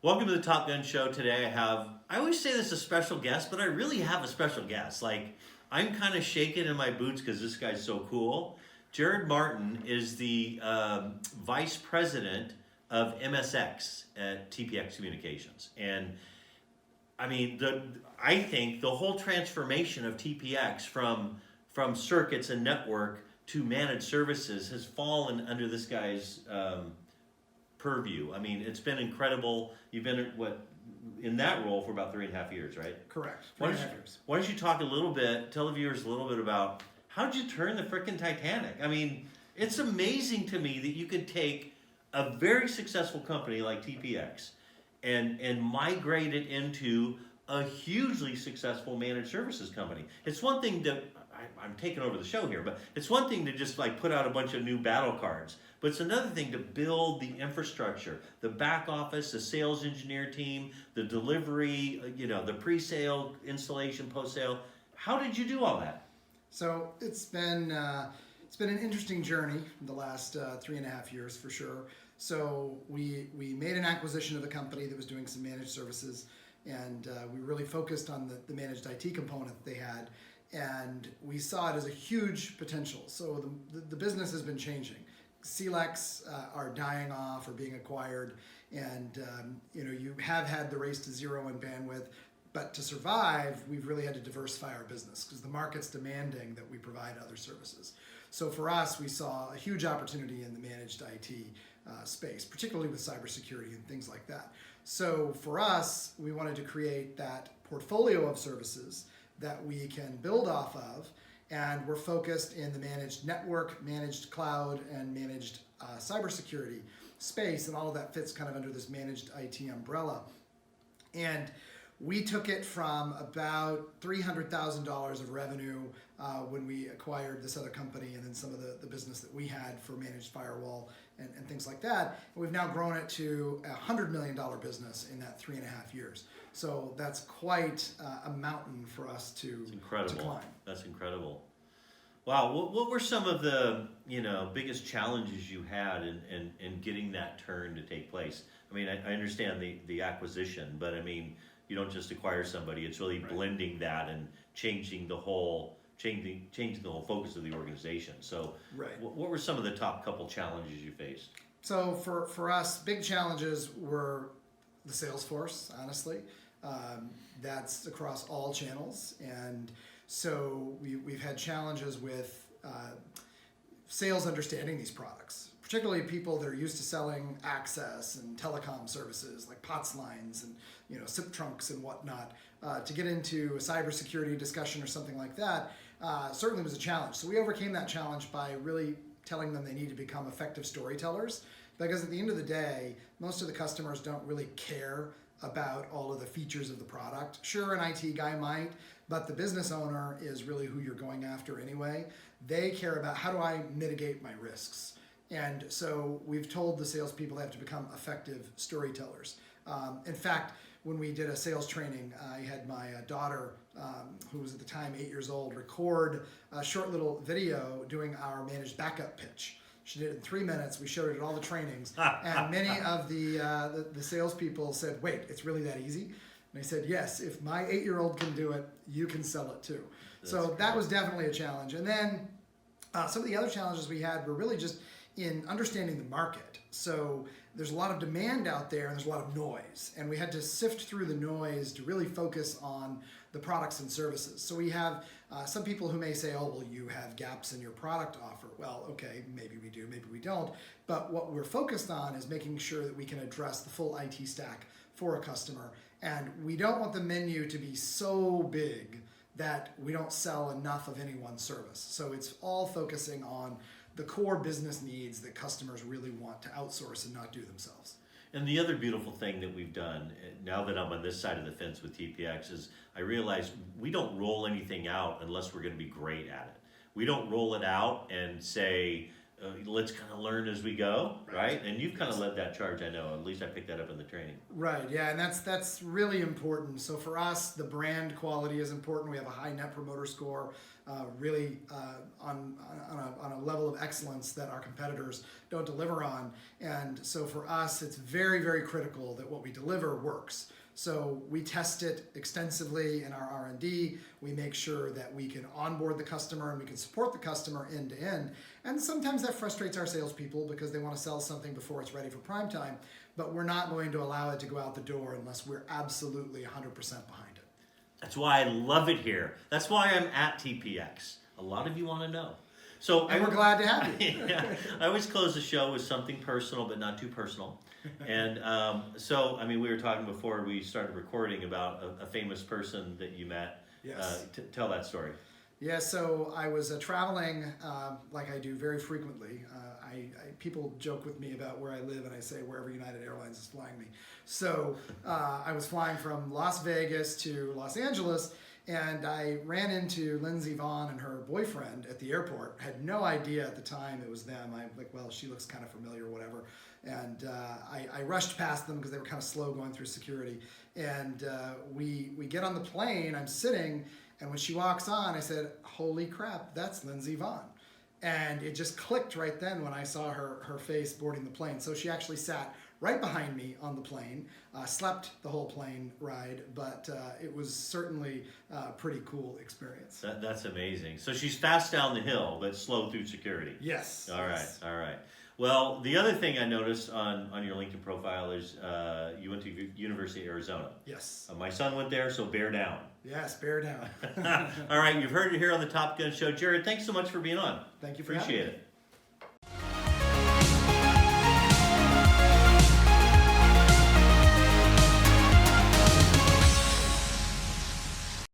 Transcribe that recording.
Welcome to the Top Gun Show. Today I always say this is a special guest, but I really have a special guest. Like, I'm kind of shaking in my boots because this guy's so cool. Jared Martin is the Vice President of MSX at TPX Communications. And I mean, I think the whole transformation of TPX from circuits and network to managed services has fallen under this guy's purview. I mean, it's been incredible. You've been in that role for about 3.5 years, right? Correct. Why don't you talk a little bit, tell the viewers a little bit about how'd you turn the frickin' Titanic? I mean, it's amazing to me that you could take a very successful company like TPX and migrate it into a hugely successful managed services company. It's one thing to, I'm taking over the show here, but it's one thing to just like put out a bunch of new battle cards. But it's another thing to build the infrastructure, the back office, the sales engineer team, the delivery, the pre-sale, installation, post-sale. How did you do all that? So it's been an interesting journey the last 3.5 years for sure. So we made an acquisition of a company that was doing some managed services, and we really focused on the managed IT component that they had, and we saw it as a huge potential. So the business has been changing. CLECs are dying off or being acquired, and you have had the race to zero in bandwidth, but to survive, we've really had to diversify our business because the market's demanding that we provide other services. So for us, we saw a huge opportunity in the managed IT space, particularly with cybersecurity and things like that. So for us, we wanted to create that portfolio of services that we can build off of, and we're focused in the managed network, managed cloud, and managed cybersecurity space, and all of that fits kind of under this managed IT umbrella. And we took it from about $300,000 of revenue when we acquired this other company, and then some of the business that we had for managed firewall and things like that. And we've now grown it to a $100 million business in that 3.5 years. So that's quite a mountain for us to climb. That's incredible. Wow, what were some of the biggest challenges you had in getting that turn to take place? I mean, I understand the acquisition, but I mean, you don't just acquire somebody. It's really blending that and changing the whole focus of the organization. So, what were some of the top couple challenges you faced? So for us, big challenges were the sales force. Honestly, that's across all channels, and so we've had challenges with sales understanding these products, particularly people that are used to selling access and telecom services like POTS lines and SIP trunks and whatnot. To get into a cybersecurity discussion or something like that certainly was a challenge. So we overcame that challenge by really telling them they need to become effective storytellers, because at the end of the day, most of the customers don't really care about all of the features of the product. Sure, an IT guy might, but the business owner is really who you're going after anyway. They care about, how do I mitigate my risks? And so we've told the salespeople they have to become effective storytellers. In fact, when we did a sales training, I had my daughter, who was at the time 8 years old, record a short little video doing our managed backup pitch. She did it in 3 minutes. We showed it at all the trainings, and many of the salespeople said, "Wait, it's really that easy?" And I said, "Yes. If my 8-year-old can do it, you can sell it too." So that was definitely a challenge. And then some of the other challenges we had were really just in understanding the market. So there's a lot of demand out there, and there's a lot of noise, and we had to sift through the noise to really focus on the products and services. So we have some people who may say, "Oh, well, you have gaps in your product offer." Well, okay, maybe we do, maybe we don't. But what we're focused on is making sure that we can address the full IT stack for a customer. And we don't want the menu to be so big that we don't sell enough of any one service. So it's all focusing on the core business needs that customers really want to outsource and not do themselves. And the other beautiful thing that we've done, now that I'm on this side of the fence with TPX, is I realize we don't roll anything out unless we're going to be great at it. We don't roll it out and say, let's kind of learn as we go, right? And you've kind of Yes. led that charge, I know. At least I picked that up in the training. Right, yeah, and that's really important. So for us, the brand quality is important. We have a high Net Promoter Score, really on a level of excellence that our competitors don't deliver on. And so for us, it's very, very critical that what we deliver works. So we test it extensively in our R&D. We make sure that we can onboard the customer and we can support the customer end to end. And sometimes that frustrates our salespeople because they want to sell something before it's ready for prime time. But we're not going to allow it to go out the door unless we're absolutely 100% behind it. That's why I love it here. That's why I'm at TPX. A lot of you want to know. So And we're glad to have you. yeah, I always close the show with something personal, but not too personal. And so, I mean, we were talking before we started recording about a famous person that you met. Yes. Tell that story. Yeah, so I was traveling like I do very frequently. People joke with me about where I live, and I say wherever United Airlines is flying me. So I was flying from Las Vegas to Los Angeles, and I ran into Lindsey Vonn and her boyfriend at the airport. I had no idea at the time it was them. I'm like, well, she looks kind of familiar or whatever. And I rushed past them because they were kind of slow going through security. And we get on the plane, I'm sitting, and when she walks on, I said, holy crap, that's Lindsey Vonn. And it just clicked right then when I saw her face boarding the plane. So she actually sat right behind me on the plane, slept the whole plane ride, but it was certainly a pretty cool experience. That's amazing. So she's fast down the hill, but slow through security. Yes. All right, yes. all right. Well, the other thing I noticed on your LinkedIn profile is you went to University of Arizona. Yes. My son went there, so bear down. Yes, bear down. All right, you've heard it here on the Top Gun Show. Jared, thanks so much for being on. Thank you for Appreciate having me. it.